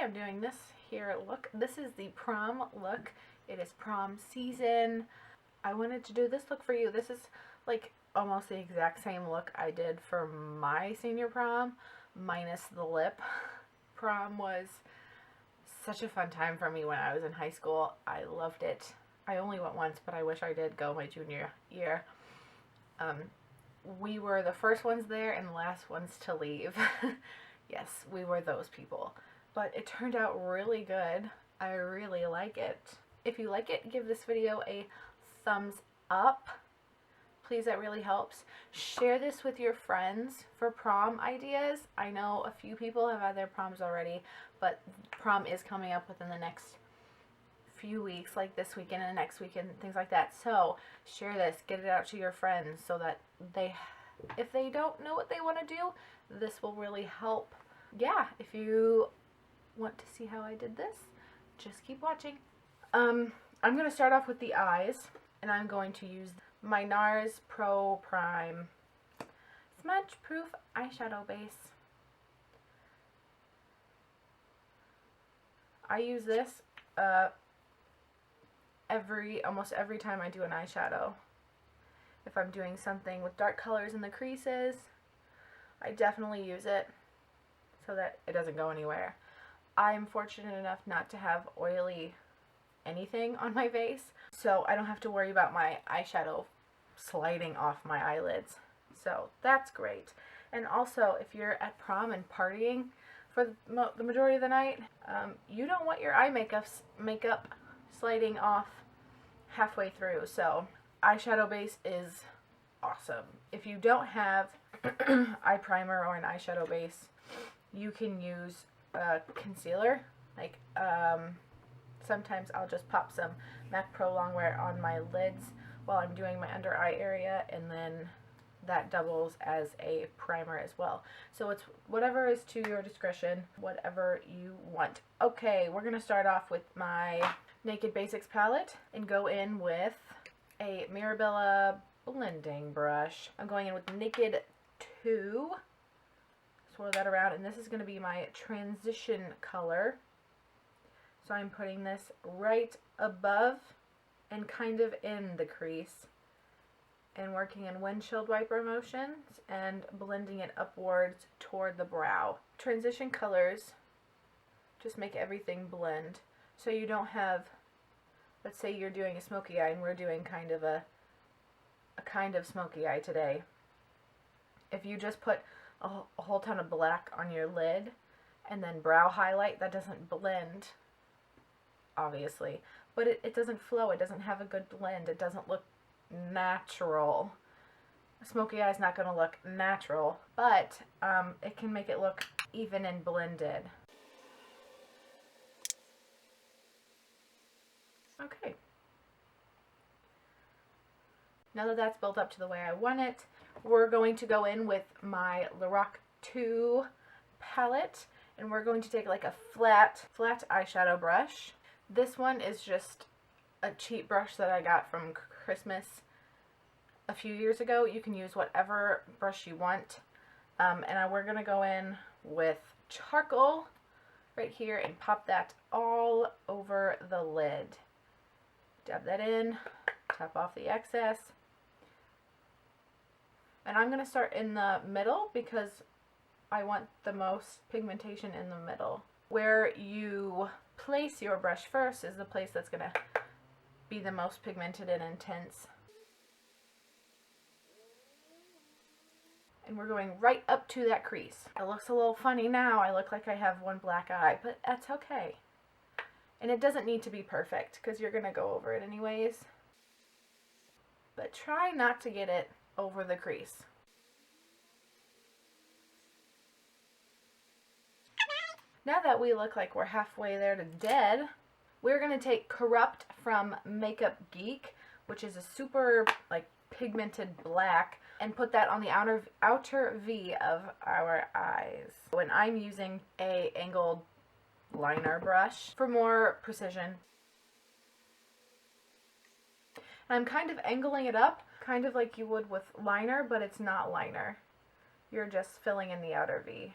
I'm doing this here look. This is the prom look. It is prom season. I wanted to do this look for you. This is like almost the exact same look I did for my senior prom, minus the lip. Prom was such a fun time for me when I was in high school. I loved it. I only went once, but I wish I did go my junior year. We were the first ones there and the last ones to leave. Yes, we were those people. But it turned out really good. I really like it. If you like it, give this video a thumbs up. Please, that really helps. Share this with your friends for prom ideas. I know a few people have had their proms already, but prom is coming up within the next few weeks, like this weekend and the next weekend, things like that. So share this, get it out to your friends so that if they don't know what they want to do, this will really help. Yeah, if you want to see how I did this, just keep watching. I'm going to start off with the eyes, and I'm going to use my NARS Pro Prime Smudge Proof Eyeshadow Base. I use this almost every time I do an eyeshadow. If I'm doing something with dark colors in the creases, I definitely use it so that it doesn't go anywhere. I'm fortunate enough not to have oily anything on my face, so I don't have to worry about my eyeshadow sliding off my eyelids. So that's great. And also, if you're at prom and partying for the majority of the night, you don't want your eye makeup sliding off halfway through. So eyeshadow base is awesome. If you don't have eye primer or an eyeshadow base, you can use a concealer. Like sometimes I'll just pop some MAC Pro Longwear on my lids while I'm doing my under eye area, and then that doubles as a primer as well. So it's whatever is to your discretion, whatever you want. Okay, we're gonna start off with my Naked Basics palette and go in with a Mirabella blending brush. I'm going in with Naked 2. Swirl that around, and this is going to be my transition color. So I'm putting this right above and kind of in the crease and working in windshield wiper motions and blending it upwards toward the brow. Transition colors just make everything blend. So you don't have, let's say you're doing a smoky eye and we're doing kind of a kind of smoky eye today. If you just put a whole ton of black on your lid and then brow highlight, that doesn't blend, obviously, but it doesn't flow. It doesn't have a good blend. It doesn't look natural. A smoky eye is not going to look natural, but it can make it look even and blended. Okay. Now that that's built up to the way I want it, we're going to go in with my Lorac 2 palette, and we're going to take like a flat eyeshadow brush. This one is just a cheap brush that I got from Christmas a few years ago. You can use whatever brush you want. We're going to go in with charcoal right here and pop that all over the lid. Dab that in, tap off the excess. And I'm going to start in the middle because I want the most pigmentation in the middle. Where you place your brush first is the place that's going to be the most pigmented and intense. And we're going right up to that crease. It looks a little funny now. I look like I have one black eye, but that's okay. And it doesn't need to be perfect because you're going to go over it anyways. But try not to get it over the crease. Now that we look like we're halfway there to dead, we're going to take Corrupt from Makeup Geek, which is a super like pigmented black, and put that on the outer V of our eyes. And I'm using a angled liner brush for more precision. And I'm kind of angling it up, kind of like you would with liner, but it's not liner. You're just filling in the outer V.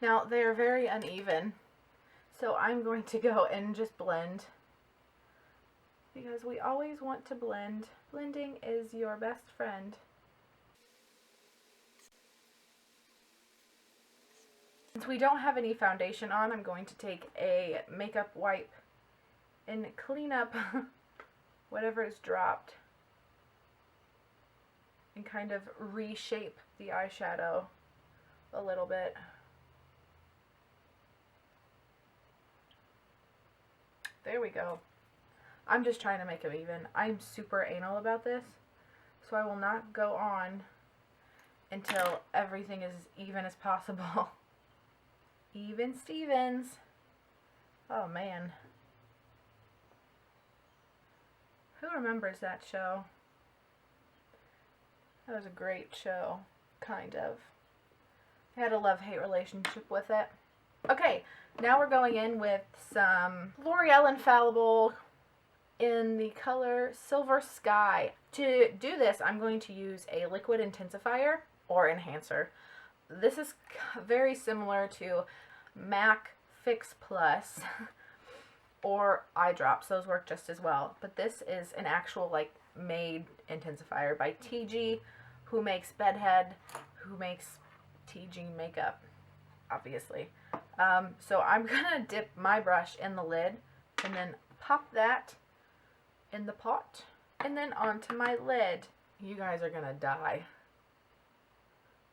Now they are very uneven, so I'm going to go and just blend, because we always want to blend. Blending is your best friend. Since we don't have any foundation on, I'm going to take a makeup wipe and clean up whatever is dropped and kind of reshape the eyeshadow a little bit. There we go. I'm just trying to make them even. I'm super anal about this, so I will not go on until everything is even as possible. Even Stevens. Oh man. Who remembers that show? That was a great show, kind of. I had a love-hate relationship with it. Okay, now we're going in with some L'Oreal Infallible in the color Silver Sky. To do this, I'm going to use a liquid intensifier or enhancer. This is very similar to MAC Fix Plus or eye drops. Those work just as well. But this is an actual like made intensifier by TG, who makes Bedhead, who makes TG makeup, obviously. So I'm gonna dip my brush in the lid and then pop that in the pot and then onto my lid. You guys are gonna die.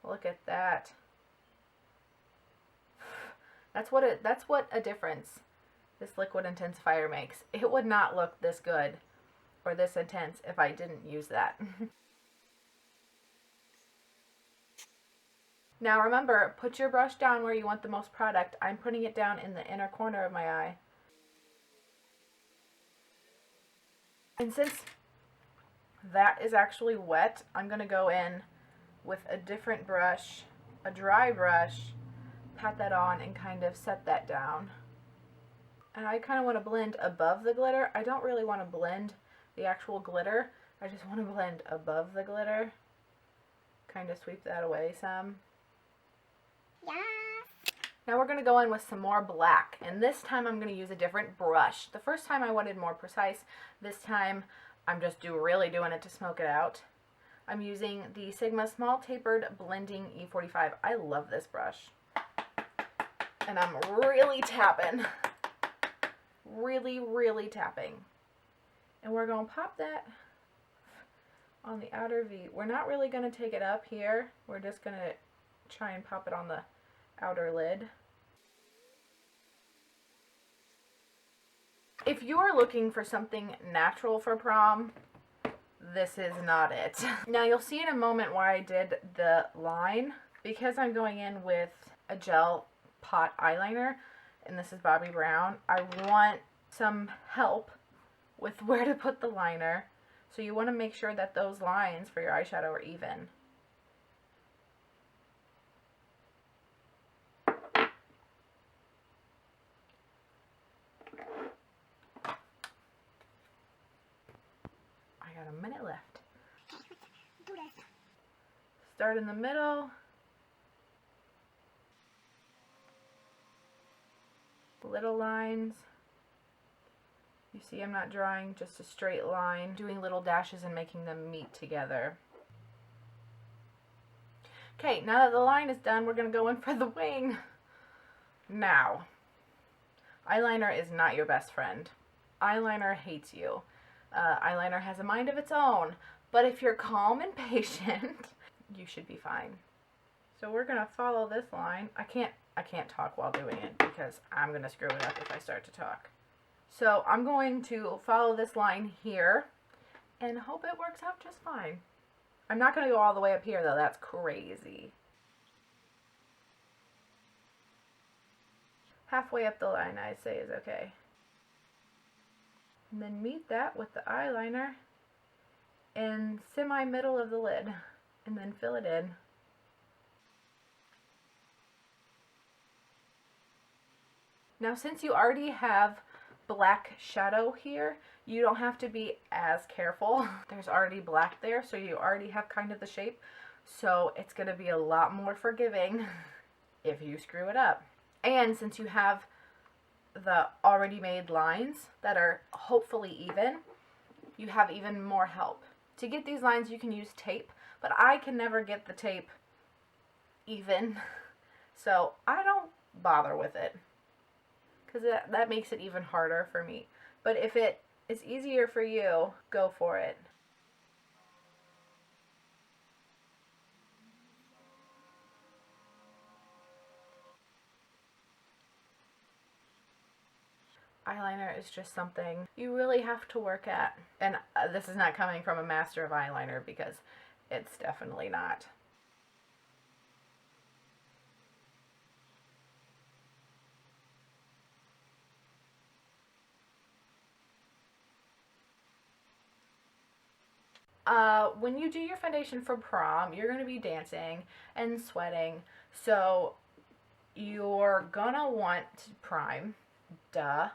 Look at that. That's what a difference this liquid intensifier makes. It would not look this good or this intense if I didn't use that. Now remember, put your brush down where you want the most product. I'm putting it down in the inner corner of my eye. And since that is actually wet, I'm going to go in with a different brush, a dry brush, pat that on and kind of set that down. And I kind of want to blend above the glitter. I don't really want to blend the actual glitter. I just want to blend above the glitter. Kind of sweep that away some. Yeah. Now we're going to go in with some more black, and this time I'm going to use a different brush. The first time I wanted more precise. This time I'm just really doing it to smoke it out. I'm using the Sigma Small Tapered Blending E45. I love this brush. And I'm really tapping. Really tapping. And we're going to pop that on the outer V. We're not really going to take it up here. We're just going to try and pop it on the outer lid. If you're looking for something natural for prom, this is not it. Now you'll see in a moment why I did the line. Because I'm going in with a gel pot eyeliner, and this is Bobbi Brown, I want some help with where to put the liner. So you want to make sure that those lines for your eyeshadow are even. I got a minute left. Start in the middle. Little lines. You see I'm not drawing just a straight line, doing little dashes and making them meet together. Okay, now that the line is done, we're going to go in for the wing. Now, eyeliner is not your best friend. Eyeliner hates you. Eyeliner has a mind of its own, but if you're calm and patient, you should be fine. So we're going to follow this line. I can't talk while doing it because I'm going to screw it up if I start to talk. So I'm going to follow this line here and hope it works out just fine. I'm not going to go all the way up here though, that's crazy. Halfway up the line I'd say is okay. And then meet that with the eyeliner in semi-middle of the lid and then fill it in. Now since you already have black shadow here, you don't have to be as careful. There's already black there, so you already have kind of the shape. So it's going to be a lot more forgiving if you screw it up. And since you have the already made lines that are hopefully even, you have even more help. To get these lines, you can use tape, but I can never get the tape even, so I don't bother with it, because that makes it even harder for me. But if it is easier for you, go for it. Eyeliner is just something you really have to work at. And this is not coming from a master of eyeliner, because it's definitely not. When you do your foundation for prom, you're going to be dancing and sweating. So you're gonna want to prime. Duh.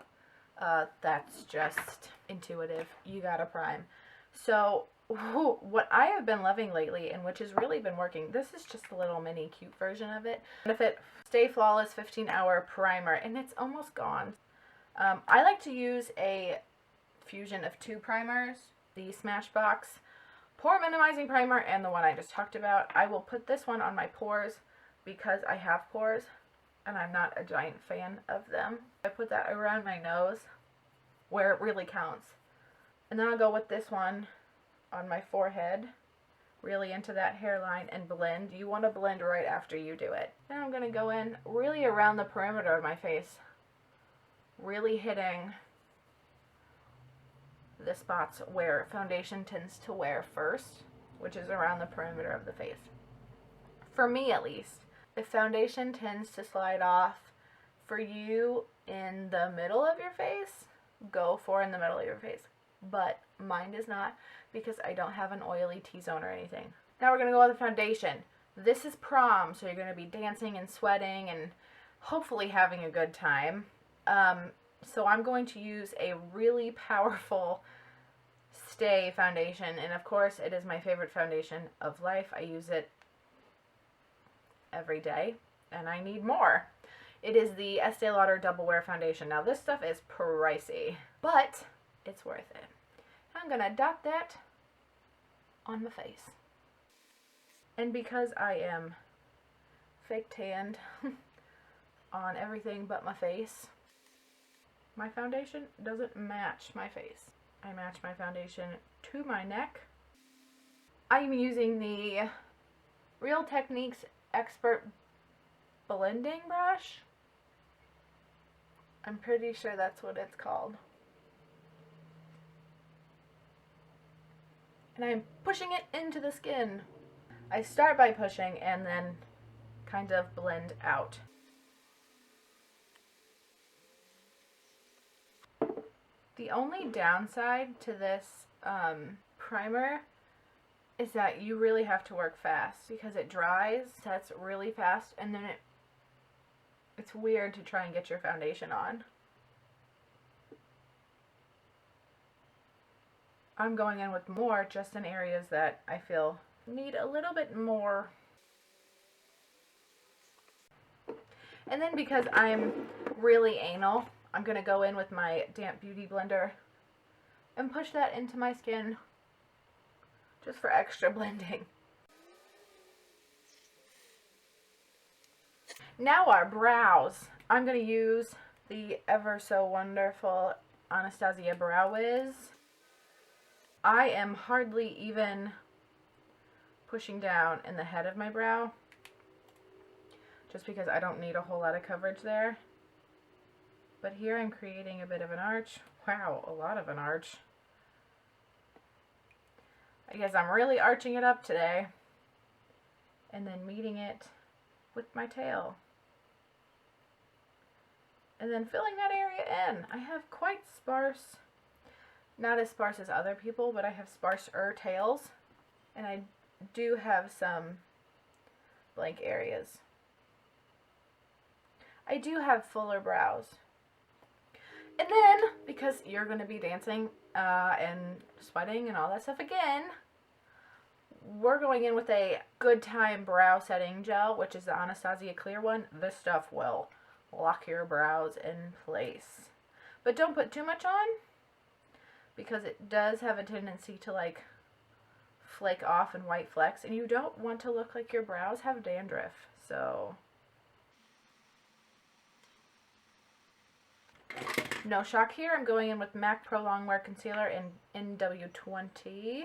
That's just intuitive. You gotta prime. So what I have been loving lately, and which has really been working, this is just a little mini cute version of it. Benefit Stay Flawless 15-hour primer, and it's almost gone. I like to use a fusion of 2 primers, the Smashbox Pore Minimizing Primer and the one I just talked about. I will put this one on my pores because I have pores and I'm not a giant fan of them. I put that around my nose where it really counts. And then I'll go with this one on my forehead, really into that hairline, and blend. You want to blend right after you do it. Then I'm going to go in really around the perimeter of my face, really hitting the spots where foundation tends to wear first, which is around the perimeter of the face. For me, at least. If foundation tends to slide off for you in the middle of your face, go for in the middle of your face. But mine does not, because I don't have an oily T-zone or anything. Now we're going to go with the foundation. This is prom, so you're going to be dancing and sweating and hopefully having a good time. So I'm going to use a really powerful Stay foundation, and of course it is my favorite foundation of life. I use it every day, and I need more. It is the Estee Lauder Double Wear Foundation. Now this stuff is pricey, but it's worth it. I'm gonna dot that on my face. And because I am fake tanned on everything but my face, my foundation doesn't match my face. I match my foundation to my neck. I'm using the Real Techniques Expert Blending Brush. I'm pretty sure that's what it's called. And I'm pushing it into the skin. I start by pushing and then kind of blend out. The only downside to this primer is that you really have to work fast, because it dries, sets really fast, and then it's weird to try and get your foundation on. I'm going in with more just in areas that I feel need a little bit more. And then because I'm really anal, I'm going to go in with my damp beauty blender and push that into my skin just for extra blending. Now our brows. I'm going to use the ever so wonderful Anastasia Brow Wiz. I am hardly even pushing down in the head of my brow, just because I don't need a whole lot of coverage there. But here I'm creating a bit of an arch. Wow, a lot of an arch. I guess I'm really arching it up today. And then meeting it with my tail. And then filling that area in. I have quite sparse, not as sparse as other people, but I have sparser tails. And I do have some blank areas. I do have fuller brows. And then, because you're going to be dancing and sweating and all that stuff again, we're going in with a Good Time Brow Setting Gel, which is the Anastasia clear one. This stuff will lock your brows in place. But don't put too much on, because it does have a tendency to like flake off and white flecks, and you don't want to look like your brows have dandruff. So no shock here. I'm going in with MAC Pro Longwear Concealer in NW20,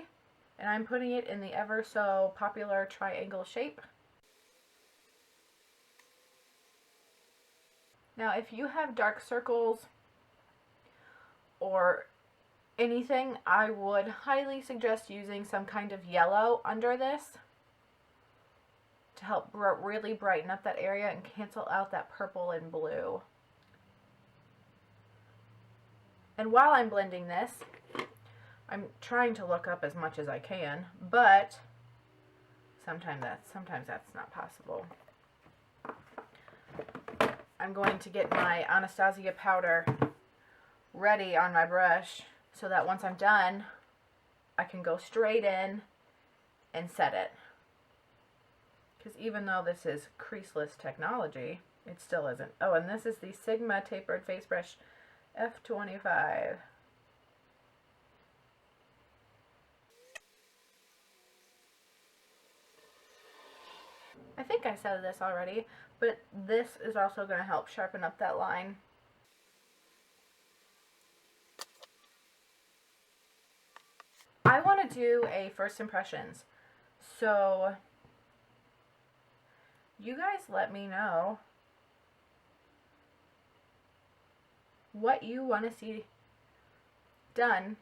and I'm putting it in the ever so popular triangle shape. Now, if you have dark circles or anything, I would highly suggest using some kind of yellow under this to help really brighten up that area and cancel out that purple and blue. And while I'm blending this, I'm trying to look up as much as I can, but sometimes that's not possible. I'm going to get my Anastasia powder ready on my brush so that once I'm done, I can go straight in and set it. Because even though this is creaseless technology, it still isn't. Oh, and this is the Sigma Tapered Face Brush F25. I think I said this already, but this is also going to help sharpen up that line. I want to do a first impressions, so you guys let me know what you want to see done.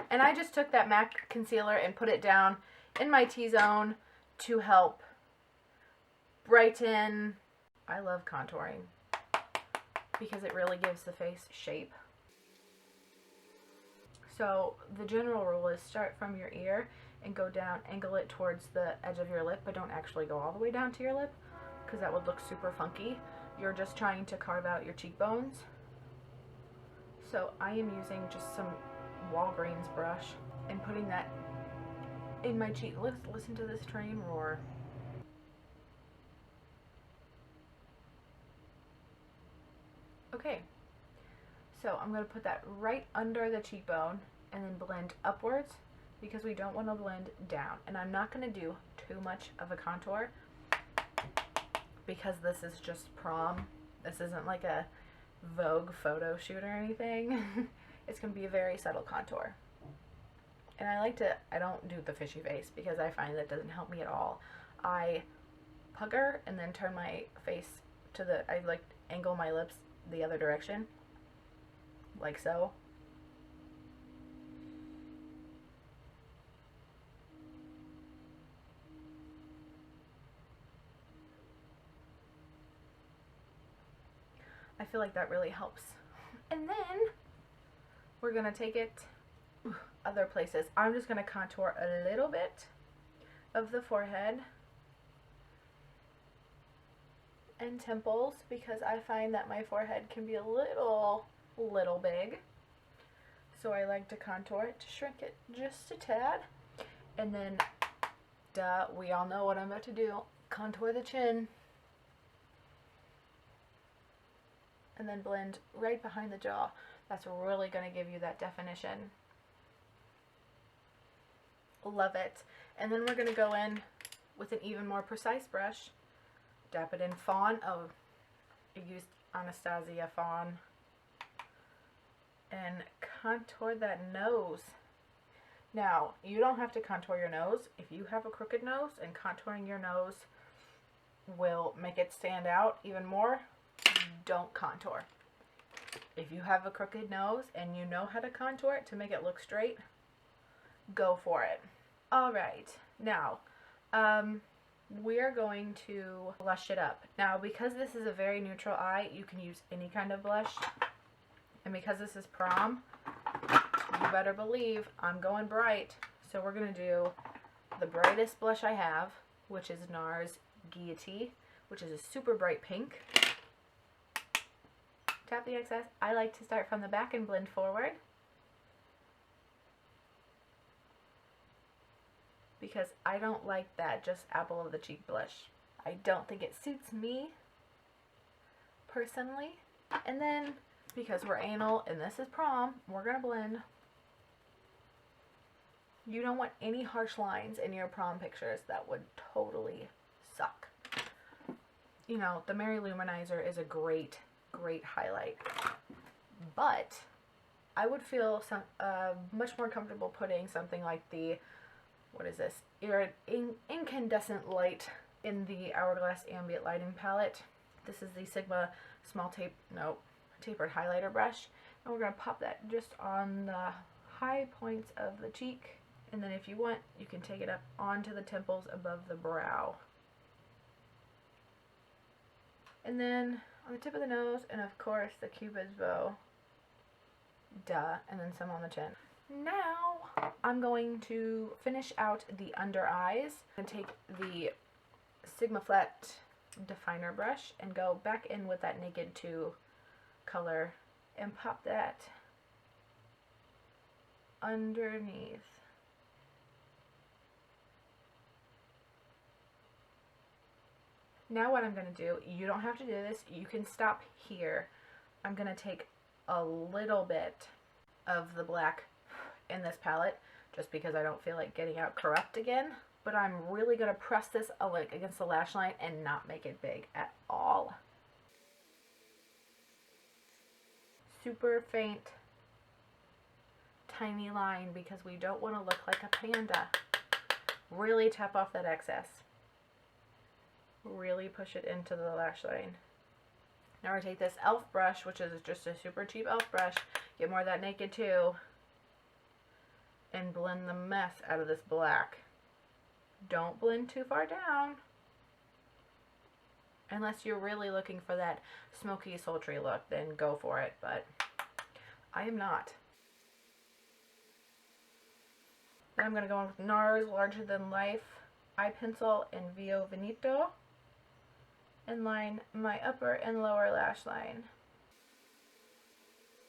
And I just took that MAC concealer and put it down in my T-zone to help brighten. I love contouring because it really gives the face shape. So the general rule is start from your ear and go down, angle it towards the edge of your lip, but don't actually go all the way down to your lip because that would look super funky. You're just trying to carve out your cheekbones. So I am using just some Walgreens brush and putting that in my cheek. Listen to this train roar. Okay, so I'm going to put that right under the cheekbone and then blend upwards because we don't want to blend down. And I'm not going to do too much of a contour because this is just prom. This isn't like a Vogue photo shoot or anything. It's going to be a very subtle contour. And I don't do the fishy face because I find that doesn't help me at all. I pucker and then turn my face I like angle my lips the other direction, like so. I feel like that really helps. And then we're going to take it other places. I'm just going to contour a little bit of the forehead and temples because I find that my forehead can be a little big. So I like to contour it to shrink it just a tad. And then, we all know what I'm about to do. Contour the chin. And then blend right behind the jaw. That's really going to give you that definition. Love it. And then we're going to go in with an even more precise brush. Dap it in Fawn. Oh, I used Anastasia Fawn. And contour that nose. Now, you don't have to contour your nose. If you have a crooked nose and contouring your nose will make it stand out even more, don't contour. If you have a crooked nose and you know how to contour it to make it look straight, go for it. Alright, now, we're going to blush it up. Now, because this is a very neutral eye, you can use any kind of blush. And because this is prom, you better believe I'm going bright. So we're going to do the brightest blush I have, which is NARS Gaiety, which is a super bright pink. tap the excess. I like to start from the back and blend forward, because I don't like that just apple of the cheek blush. I don't think it suits me personally. And then, because we're anal and this is prom, we're gonna blend. You don't want any harsh lines in your prom pictures. That would totally suck. You know, the Mary Luminizer is a great highlight, but I would feel much more comfortable putting something like the, what is this, incandescent light in the Hourglass Ambient Lighting palette. This is the Sigma tapered highlighter brush, and we're going to pop that just on the high points of the cheek, and then if you want, you can take it up onto the temples above the brow. And then on the tip of the nose, and of course the Cupid's bow. Duh. And then some on the chin. Now I'm going to finish out the under eyes. I'm going to take the Sigma Flat definer brush and go back in with that Naked 2 color and pop that underneath. Now what I'm going to do, you don't have to do this, you can stop here. I'm going to take a little bit of the black in this palette, just because I don't feel like getting out Corrupt again. But I'm really going to press this against the lash line and not make it big at all. Super faint, tiny line, because we don't want to look like a panda. Really tap off that excess. Really push it into the lash line. Now we're going to take this e.l.f. brush, which is just a super cheap e.l.f. brush, get more of that Naked 2, and blend the mess out of this black. Don't blend too far down, unless you're really looking for that smoky, sultry look, then go for it, but I am not. Then I'm going to go in with NARS Larger Than Life eye pencil and Vio Veneto, and line my upper and lower lash line.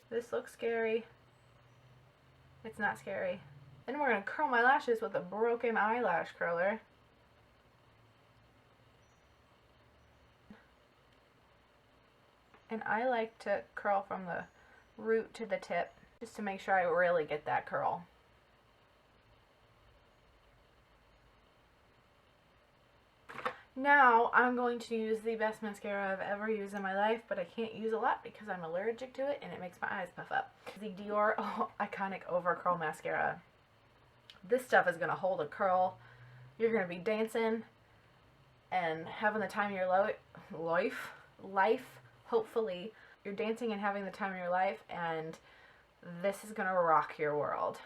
This looks scary. It's not scary. Then we're going to curl my lashes with a broken eyelash curler. And I like to curl from the root to the tip, just to make sure I really get that curl. Now I'm going to use the best mascara I've ever used in my life, but I can't use a lot because I'm allergic to it and it makes my eyes puff up. The Dior Iconic Over Curl Mascara. This stuff is going to hold a curl. You're going to be dancing and having the time of your life. Hopefully you're dancing and having the time of your life, and this is going to rock your world.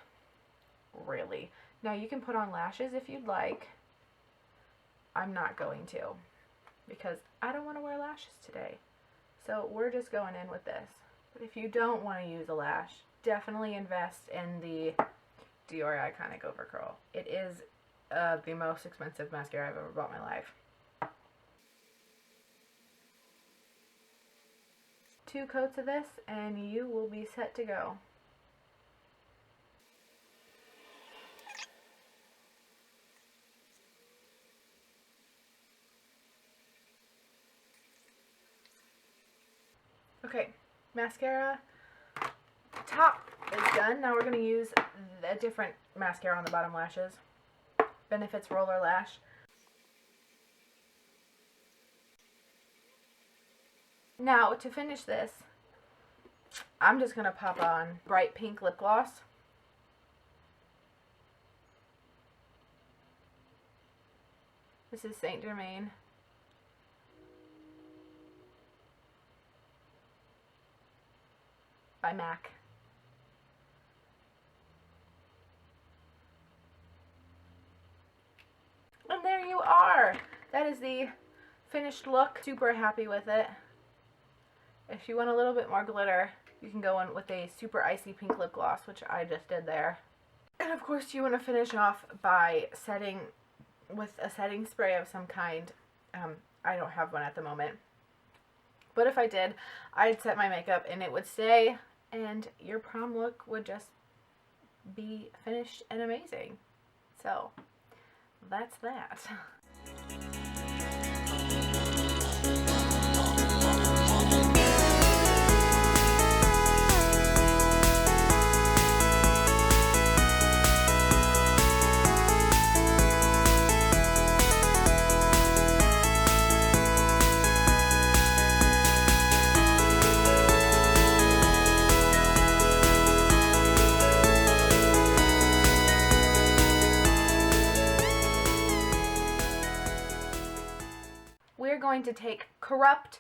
Really. Now you can put on lashes if you'd like. I'm not going to, because I don't want to wear lashes today. So we're just going in with this. But if you don't want to use a lash, definitely invest in the Dior Iconic Overcurl. It is the most expensive mascara I've ever bought in my life. 2 coats of this and you will be set to go. Okay, mascara top is done. Now we're going to use a different mascara on the bottom lashes. Benefits Roller Lash. Now to finish this, I'm just going to pop on bright pink lip gloss. This is Saint Germain. By MAC. And there you are. That is the finished look. Super happy with it. If you want a little bit more glitter, you can go in with a super icy pink lip gloss, which I just did there. And of course you want to finish off by setting with a setting spray of some kind. I don't have one at the moment. But if I did, I'd set my makeup and it would stay, and your prom look would just be finished and amazing. So that's that. We're going to take Corrupt